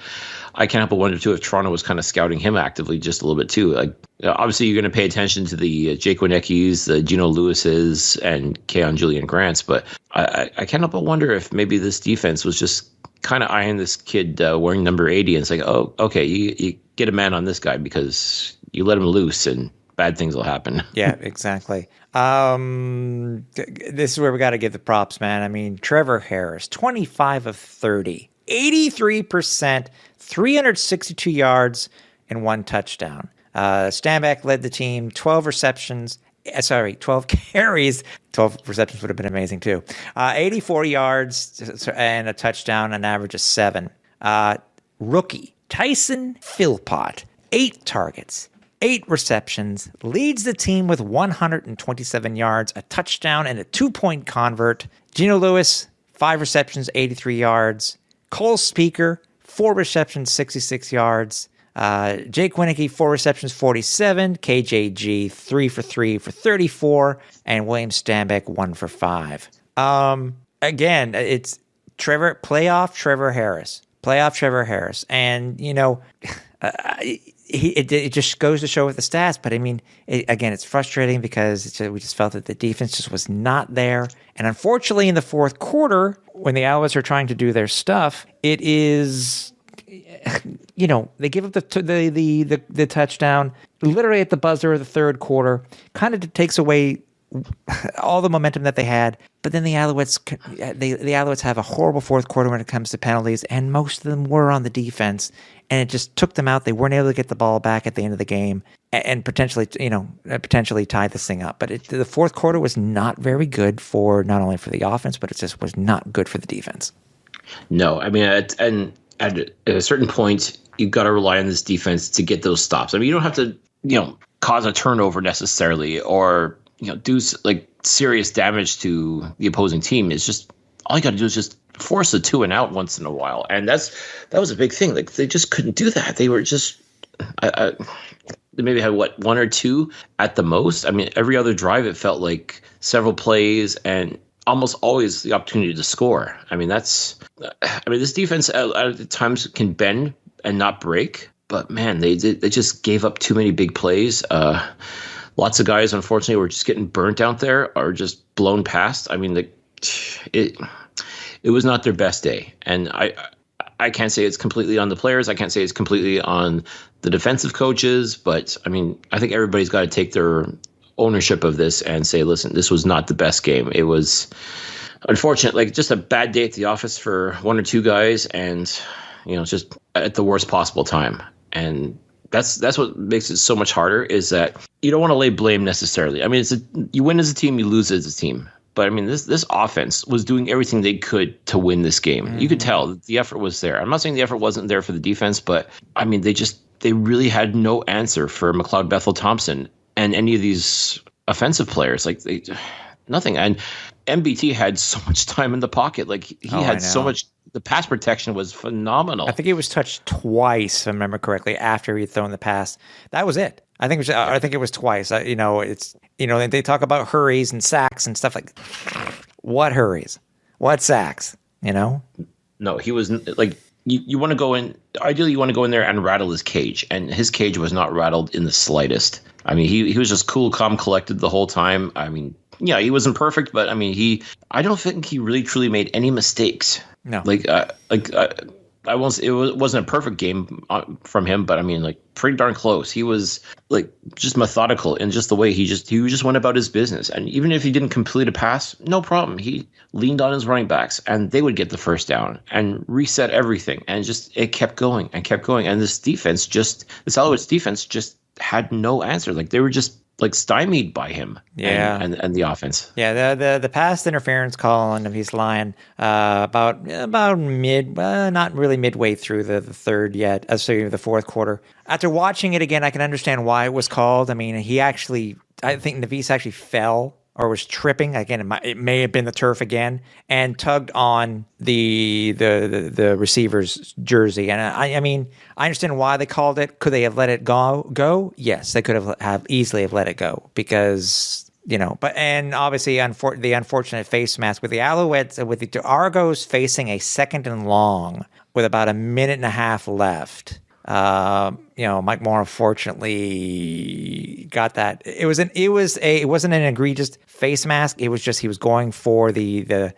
I can't help but wonder too if Toronto was kind of scouting him actively just a little bit too. Like, obviously, you're going to pay attention to the Jake Wienickis, the Gino Lewises, and Keon Julian Grants, but I can't help but wonder if maybe this defense was just kind of eyeing this kid wearing number 80, and it's like, oh, okay, you get a man on this guy because you let him loose and bad things will happen. Yeah, exactly. This is where we got to give the props, man. I mean, Trevor Harris, 25 of 30, 83%, 362 yards, and 1 touchdown. Stanback led the team, 12 receptions. 12 carries. 12 receptions would have been amazing too. 84 yards and a touchdown, an average of 7. Rookie Tyson Philpott, 8 targets, 8 receptions, leads the team with 127 yards, a touchdown, and a 2-point convert. Geno Lewis, 5 receptions, 83 yards. Cole Speaker, 4 receptions, 66 yards. Jake Winicky, 4 receptions, 47. KJG, 3 for 3 for 34. And William Stanback, 1 for 5. Again, it's playoff Trevor Harris. And, it just goes to show with the stats. But, I mean, again, it's frustrating because we just felt that the defense just was not there. And unfortunately, in the fourth quarter, when the Alouettes are trying to do their stuff, it is... they give up the touchdown literally at the buzzer of the third quarter. Kind of takes away all the momentum that they had. But then the Alouettes have a horrible fourth quarter when it comes to penalties, and most of them were on the defense, and it just took them out. They weren't able to get the ball back at the end of the game and potentially tie this thing up. But the fourth quarter was not very good for not only for the offense, but it just was not good for the defense. No, I mean, at a certain point, you've got to rely on this defense to get those stops. I mean, you don't have to, cause a turnover necessarily or, do like serious damage to the opposing team. It's just, all you got to do is just force a 2 and out once in a while. And that was a big thing. Like, they just couldn't do that. They were just, they maybe had 1 or 2 at the most. I mean, every other drive, it felt like several plays and almost always the opportunity to score. I mean, this defense at times can bend and not break, but man, they just gave up too many big plays. Lots of guys, unfortunately, were just getting burnt out there or just blown past. I mean, it was not their best day, and I can't say it's completely on the players. I can't say it's completely on the defensive coaches, but I mean, I think everybody's got to take their ownership of this and say, listen, this was not the best game. It was unfortunate, like just a bad day at the office for 1 or 2 guys, and just at the worst possible time. And that's what makes it so much harder, is that you don't want to lay blame necessarily. I mean, you win as a team, you lose as a team. But I mean, this offense was doing everything they could to win this game. Mm-hmm. You could tell that the effort was there. I'm not saying the effort wasn't there for the defense, but I mean, they really had no answer for McLeod Bethel Thompson and any of these offensive players. Like, nothing. And MBT had so much time in the pocket. Like, he had so much. The pass protection was phenomenal. I think he was touched twice, if I remember correctly, after he'd thrown the pass. That was it. I think it was twice. They talk about hurries and sacks and stuff like. What hurries? What sacks? No, he was like. You want to go in. Ideally, you want to go in there and rattle his cage, and his cage was not rattled in the slightest. I mean, he was just cool, calm, collected the whole time. I mean, yeah, he wasn't perfect, but I mean, I don't think he really truly made any mistakes. No, I won't say it wasn't a perfect game from him, but I mean, like, pretty darn close. He was like just methodical in just the way he just went about his business. And even if he didn't complete a pass, no problem. He leaned on his running backs and they would get the first down and reset everything. And it kept going and kept going. And this Alouettes defense just had no answer. Like, they were just like stymied by him. Yeah. And the offense. Yeah. The pass interference call on him, he's lying about not really midway through the third yet. The fourth quarter. After watching it again, I can understand why it was called. I mean, I think Navis actually fell or was tripping. Again, it may have been the turf again, and tugged on the receiver's jersey. And I mean, I understand why they called it. Could they have let it go? Yes, they could have easily have let it go, because and obviously the unfortunate face mask with the Alouettes, with the Argos facing a 2nd and long with about a minute and a half left. Mike Moore unfortunately got that. It wasn't an egregious face mask. It was just he was going for the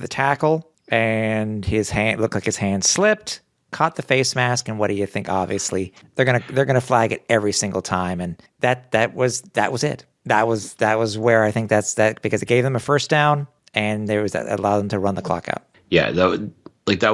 tackle, and his hand looked like his hand slipped, caught the face mask, and what do you think? Obviously, they're gonna flag it every single time, and that was it. That was where I think that's because it gave them a first down, and that allowed them to run the clock out. Yeah, like that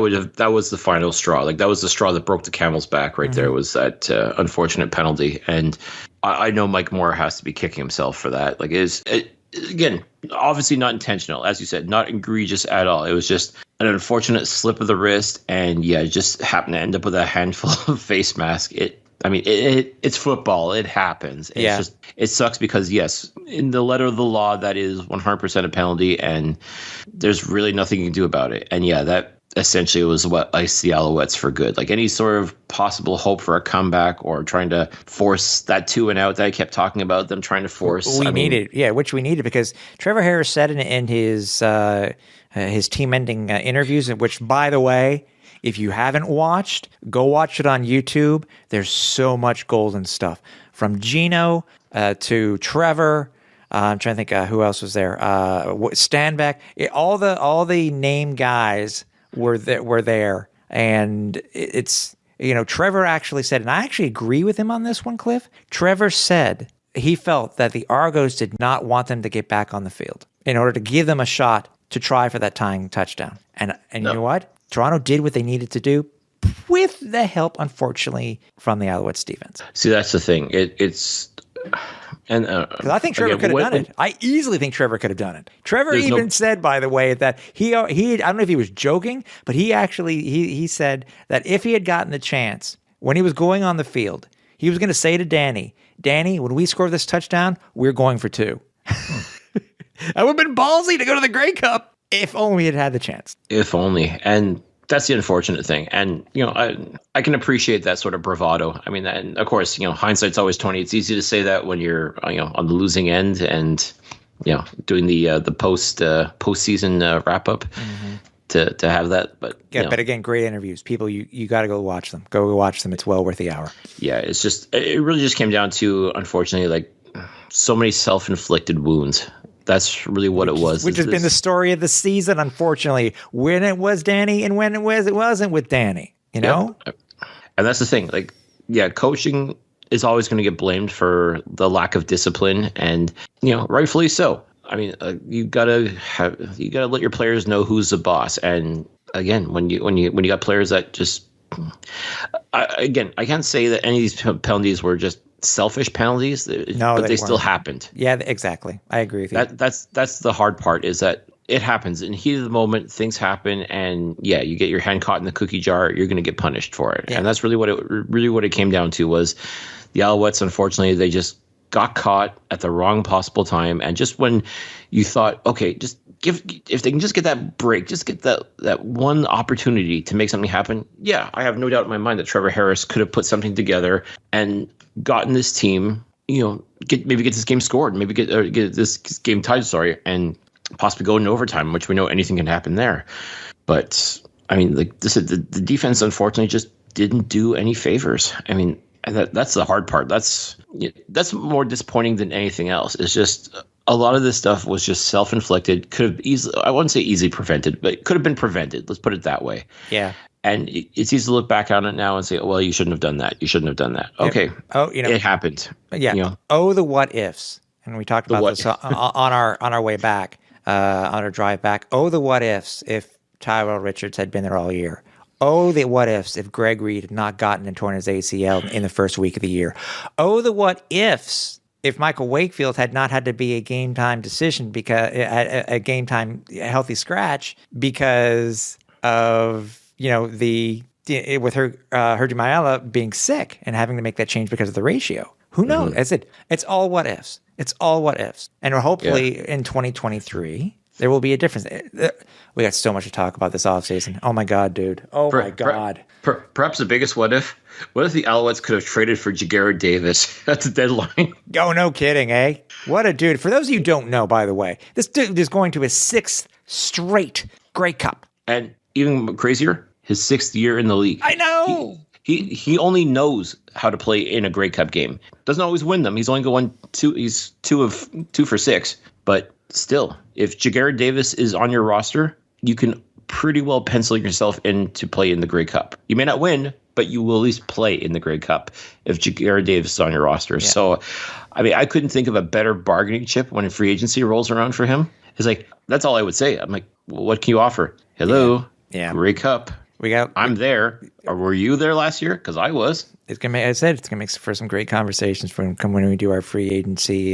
was the final straw. Like that was the straw that broke the camel's back right there, was that unfortunate penalty. And I know Mike Moore has to be kicking himself for that. Like again, obviously not intentional, as you said, not egregious at all. It was just an unfortunate slip of the wrist, and it just happened to end up with a handful of face mask. It's football. It happens. It sucks because, yes, in the letter of the law, that is 100% a penalty, and there's really nothing you can do about it. And that essentially was what iced the Alouettes for good. Like any sort of possible hope for a comeback or trying to force that 2-and-out that I kept talking about, them trying to force. Which we needed, because Trevor Harris said in his team-ending interviews, which, by the way, if you haven't watched, go watch it on YouTube. There's so much golden stuff. From Gino to Trevor. I'm trying to think who else was there. Stanback. All the name guys were there. And it's, Trevor actually said, and I actually agree with him on this one, Cliff. Trevor said he felt that the Argos did not want them to get back on the field in order to give them a shot to try for that tying touchdown. And you know what? Toronto did what they needed to do with the help, unfortunately, from the Alouettes defense. See, that's the thing. Because I think Trevor could have done it. I easily think Trevor could have done it. Trevor even said, by the way, that he I don't know if he was joking, but he said that if he had gotten the chance when he was going on the field, he was going to say to Danny, when we score this touchdown, we're going for 2. That would have been ballsy to go to the Grey Cup. If only we had had the chance. If only. And that's the unfortunate thing. And, I can appreciate that sort of bravado. I mean, and of course, hindsight's always 20. It's easy to say that when you're, on the losing end and, doing the postseason wrap up to have that. But but again, great interviews. People, you got to go watch them. Go watch them. It's well worth the hour. Yeah, it really just came down to, unfortunately, like so many self-inflicted wounds. That's really what it was. Which has been the story of the season, unfortunately. When it was Danny and when it wasn't with Danny, know? And that's the thing. Like, coaching is always going to get blamed for the lack of discipline, and, rightfully so. I mean, you gotta let your players know who's the boss. And again, when you got players that just, I can't say that any of these penalties were just selfish penalties, but they still happened. Yeah, exactly. I agree with you. That's the hard part, is that it happens in the heat of the moment. Things happen, and you get your hand caught in the cookie jar. You're going to get punished for it, and that's really what it came down to. Was the Alouettes, unfortunately, they just got caught at the wrong possible time, and just when you thought, okay, just if they can just get that break, just get that one opportunity to make something happen. Yeah, I have no doubt in my mind that Trevor Harris could have put something together and gotten this team, get this game scored, maybe get this game tied, and possibly go into overtime, which we know anything can happen there. But I mean, like this, the defense unfortunately just didn't do any favors. I mean, that's the hard part. That's more disappointing than anything else. It's just a lot of this stuff was just self-inflicted. Could have easily, I wouldn't say easily prevented, but it could have been prevented. Let's put it that way. Yeah. And it's easy to look back on it now and say, well, you shouldn't have done that. You shouldn't have done that. Okay. It happened. Yeah. The what ifs. And we talked about this on our way back, on our drive back. The what ifs if Tyrell Richards had been there all year. The what ifs if Greg Reed had not gotten and torn his ACL in the first week of the year. The what ifs if Michael Wakefield had not had to be a game time decision, because a game time healthy scratch because of with her Herdy being sick and having to make that change because of the ratio. Who knows? It's all what ifs. It's all what ifs. And hopefully in 2023 there will be a difference. We got so much to talk about this offseason. Oh my God, dude. My God. Perhaps the biggest what if. What if the Alouettes could have traded for Jagarrett Davis at the deadline? Oh, no kidding, eh? What a dude. For those of you who don't know, by the way, this dude is going to his 6th straight Grey Cup. And even crazier, his 6th year in the league. I know. He only knows how to play in a Grey Cup game. Doesn't always win them. He's only going he's 2 for 6. But still, if Jagarrett Davis is on your roster, you can pretty well pencil yourself in to play in the Grey Cup. You may not win, but you will at least play in the Grey Cup if Jagarrett Davis is on your roster. Yeah. So, I mean, I couldn't think of a better bargaining chip when free agency rolls around for him. It's like, that's all I would say. I'm like, well, what can you offer? Hello? Yeah. Grey Cup. I'm there. Or were you there last year? Because I was. It's gonna make. I said it's gonna make for some great conversations when we do our free agency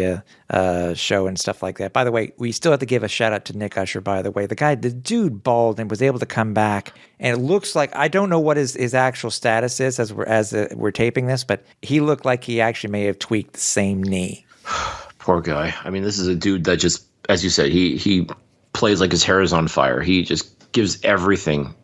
show and stuff like that. By the way, we still have to give a shout out to Nick Usher. By the way, the dude balled and was able to come back, and it looks like I don't know what his actual status is as we're taping this, but he looked like he actually may have tweaked the same knee. Poor guy. I mean, this is a dude that just, as you said, he plays like his hair is on fire. He just gives everything,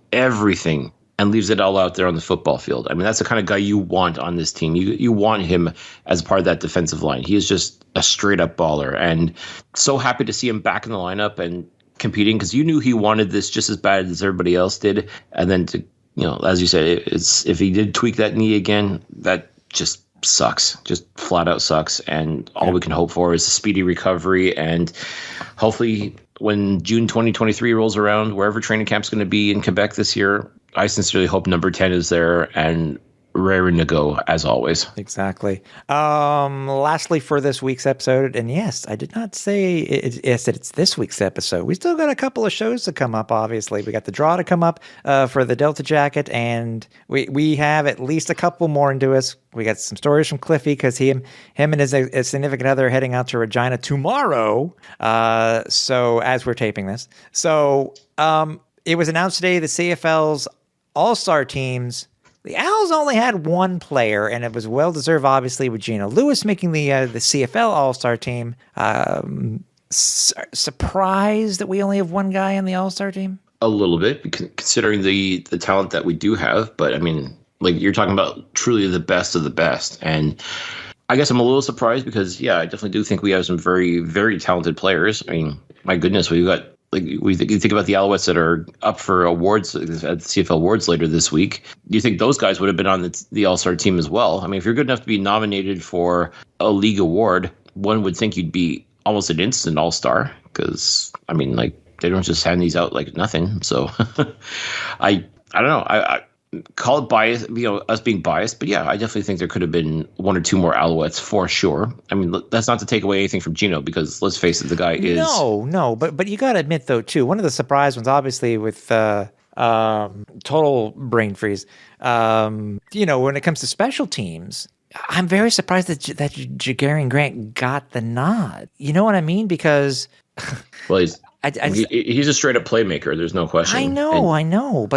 and leaves it all out there on the football field. I mean, that's the kind of guy you want on this team. You want him as part of that defensive line. He is just a straight up baller, and so happy to see him back in the lineup and competing, because you knew he wanted this just as bad as everybody else did. And then to, as you said, if he did tweak that knee again, that just sucks, just flat out sucks. And all we can hope for is a speedy recovery, and hopefully when June 2023 rolls around, wherever training camp's going to be in Quebec this year, I sincerely hope number 10 is there and raring to go as always. Exactly. Lastly, for this week's episode, and yes, I did not say it's this week's episode. We still got a couple of shows to come up. Obviously, we got the draw to come up for the Delta Jacket, and we have at least a couple more into us. We got some stories from Cliffy, because him and his significant other are heading out to Regina tomorrow. So as we're taping this, it was announced today the CFL's All-Star teams. The Owls only had one player, and it was well-deserved, obviously, with Gino Lewis making the CFL All-Star team. Surprised that we only have one guy on the All-Star team? A little bit, considering the talent that we do have. But, I mean, like, you're talking about truly the best of the best. And I guess I'm a little surprised because, I definitely do think we have some very, very talented players. I mean, my goodness, we've got... Like you think about the Alouettes that are up for awards at the CFL Awards later this week. Do you think those guys would have been on the All-Star team as well? I mean, if you're good enough to be nominated for a league award, one would think you'd be almost an instant All-Star, because, I mean, like, they don't just hand these out like nothing. So I don't know. I call it bias, us being biased, but I definitely think there could have been one or two more Alouettes for sure. I mean, that's not to take away anything from Gino, because let's face it, the guy is but you got to admit though too, one of the surprise ones, obviously, with total brain freeze. When it comes to special teams, I'm very surprised that Jagarian Grant got the nod. You know what I mean? Because well, he's a straight up playmaker. There's no question. I know,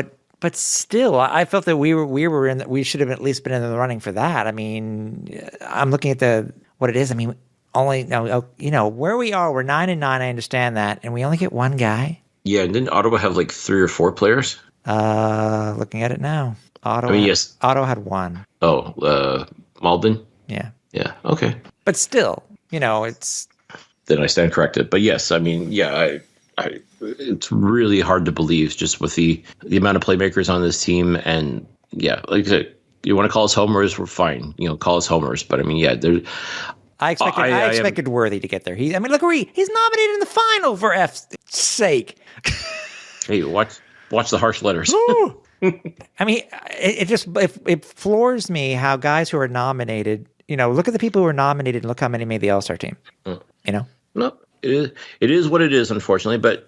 but still, I felt that we should have at least been in the running for that. I mean, I'm looking at what it is. I mean, only where we are, we're 9-9. I understand that, and we only get one guy. Yeah, and didn't Ottawa have like 3 or 4 players? Looking at it now, Ottawa. I mean, yes, Ottawa had one. Oh, Malden. Yeah. Yeah. Okay. But still, it's. Then I stand corrected. But yes, I mean, it's really hard to believe just with the amount of playmakers on this team. And like I said, you want to call us homers, we're fine. Call us homers. But I mean, I expected Worthy to get there. He's nominated in the final, for F's sake. Hey, watch the harsh letters. I mean, it floors me how guys who are nominated, look at the people who are nominated and look how many made the All-Star team. No. It is what it is, unfortunately. But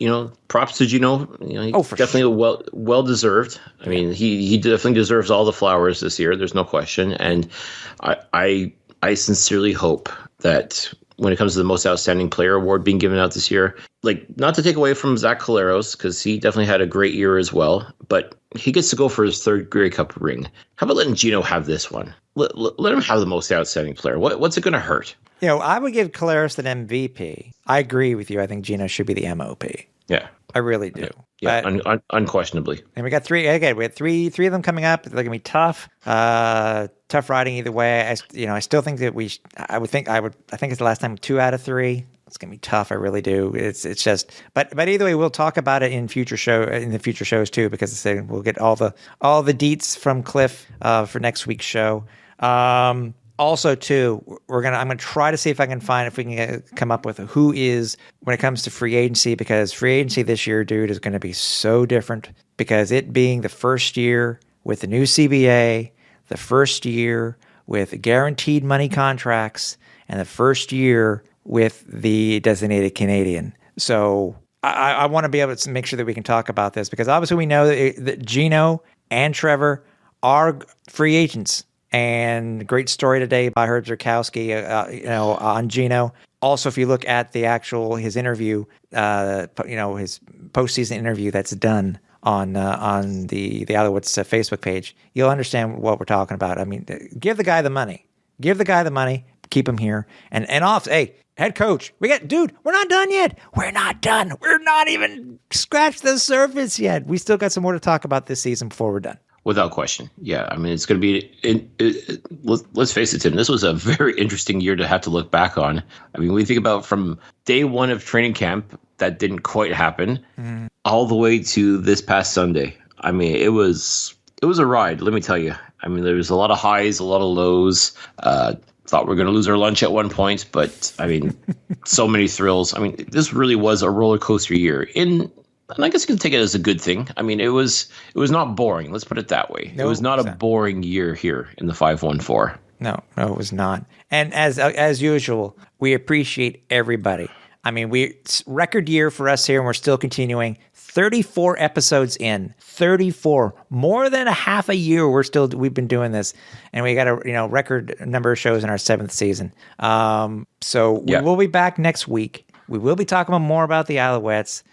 props to Gino. He's definitely well deserved. I mean, he definitely deserves all the flowers this year. There's no question. And I sincerely hope that when it comes to the most outstanding player award being given out this year, like, not to take away from Zach Collaros, because he definitely had a great year as well, but he gets to go for his 3rd Grey Cup ring. How about letting Gino have this one? Let him have the most outstanding player. What's it going to hurt? I would give Collaros an MVP. I agree with you. I think Gino should be the MOP. Yeah. I really do. Yeah, unquestionably. And we got 3. Again, we had three of them coming up. They're going to be tough. Tough riding either way. I still think that I think it's the last time 2 out of 3. It's going to be tough. I really do. It's just, but either way, we'll talk about it in the future shows too, because we'll get all the deets from Cliff for next week's show. Also, too, I'm gonna try to see if we can come up with who is, when it comes to free agency, because free agency this year, dude, is going to be so different, because it being the first year with the new CBA, the first year with guaranteed money contracts, and the first year with the designated Canadian. So I want to be able to make sure that we can talk about this because obviously we know that Gino and Trevor are free agents. And great story today by Herb Zurkowski, on Gino. Also, if you look at his interview, his postseason interview that's done on the Alouettes Facebook page, you'll understand what we're talking about. I mean, give the guy the money. Give the guy the money. Keep him here. And off. Hey, head coach, we're not done yet. We're not done. We're not even scratched the surface yet. We still got some more to talk about this season before we're done. Without question. Yeah. I mean, it's going to be, let's face it, Tim, this was a very interesting year to have to look back on. I mean, we think about from day one of training camp, that didn't quite happen, all the way to this past Sunday. I mean, it was a ride, let me tell you. I mean, there was a lot of highs, a lot of lows. Thought we were going to lose our lunch at one point, but I mean, so many thrills. I mean, this really was a roller coaster year and I guess you can take it as a good thing. I mean, it was not boring. Let's put it that way. No, it was not a boring year here in the 514. No, it was not. And as usual, we appreciate everybody. I mean, it's record year for us here, and we're still continuing. 34 episodes in, 34, more than a half a year. We've been doing this, and we got a record number of shows in our 7th season. So we will be back next week. We will be talking more about the Alouettes.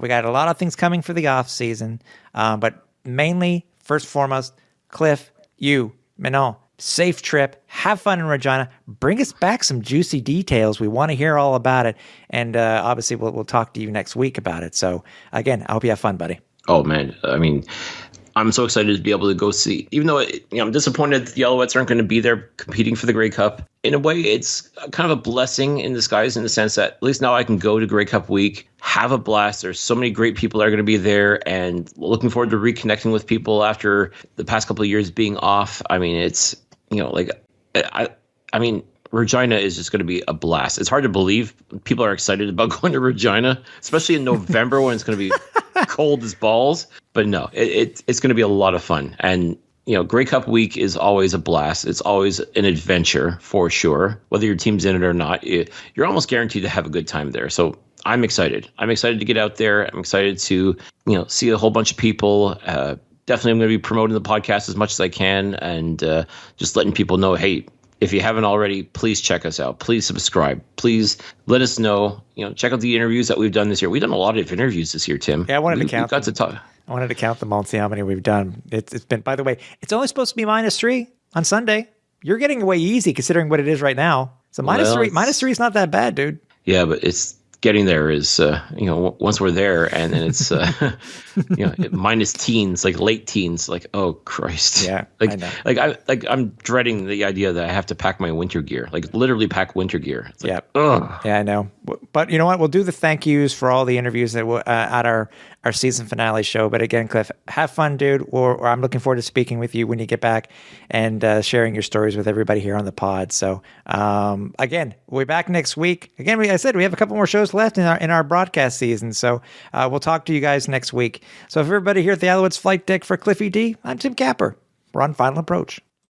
We got a lot of things coming for the off season, but mainly, first and foremost, Cliff, you, Manon, safe trip. Have fun in Regina. Bring us back some juicy details. We want to hear all about it, and obviously, we'll talk to you next week about it. So, again, I hope you have fun, buddy. Oh man, I mean, I'm so excited to be able to go see. Even though I'm disappointed that the Alouettes aren't going to be there competing for the Grey Cup. In a way, it's kind of a blessing in disguise in the sense that at least now I can go to Grey Cup week, have a blast. There's so many great people that are going to be there, and looking forward to reconnecting with people after the past couple of years being off. I mean, it's I mean, Regina is just going to be a blast. It's hard to believe people are excited about going to Regina, especially in November when it's going to be cold as balls. But no, it's going to be a lot of fun. And Grey Cup week is always a blast. It's always an adventure for sure. Whether your team's in it or not, you're almost guaranteed to have a good time there. So I'm excited. I'm excited to get out there. I'm excited to, see a whole bunch of people. Definitely I'm going to be promoting the podcast as much as I can and just letting people know, hey, if you haven't already, please check us out. Please subscribe. Please let us know. Check out the interviews that we've done this year. We've done a lot of interviews this year, Tim. Yeah, I wanted to count them. To talk. I wanted to count them all and see how many we've done. It's been, by the way, it's only supposed to be -3 on Sunday. You're getting away easy considering what it is right now. So -3 is not that bad, dude. Yeah, but it's getting there is, once we're there and then it's, minus teens, like late teens, like, oh Christ. Yeah. I know. I'm dreading the idea that I have to pack my winter gear, like literally pack winter gear. It's like, ugh. Yeah, I know. But you know what? We'll do the thank yous for all the interviews that at our season finale show. But again, Cliff, have fun, dude. Or I'm looking forward to speaking with you when you get back and sharing your stories with everybody here on the pod. So again, we'll be back next week. Again, I said we have a couple more shows left in our broadcast season. So we'll talk to you guys next week. So for everybody here at the Alouettes Flight Deck, for Cliffy D, I'm Tim Capper. We're on Final Approach.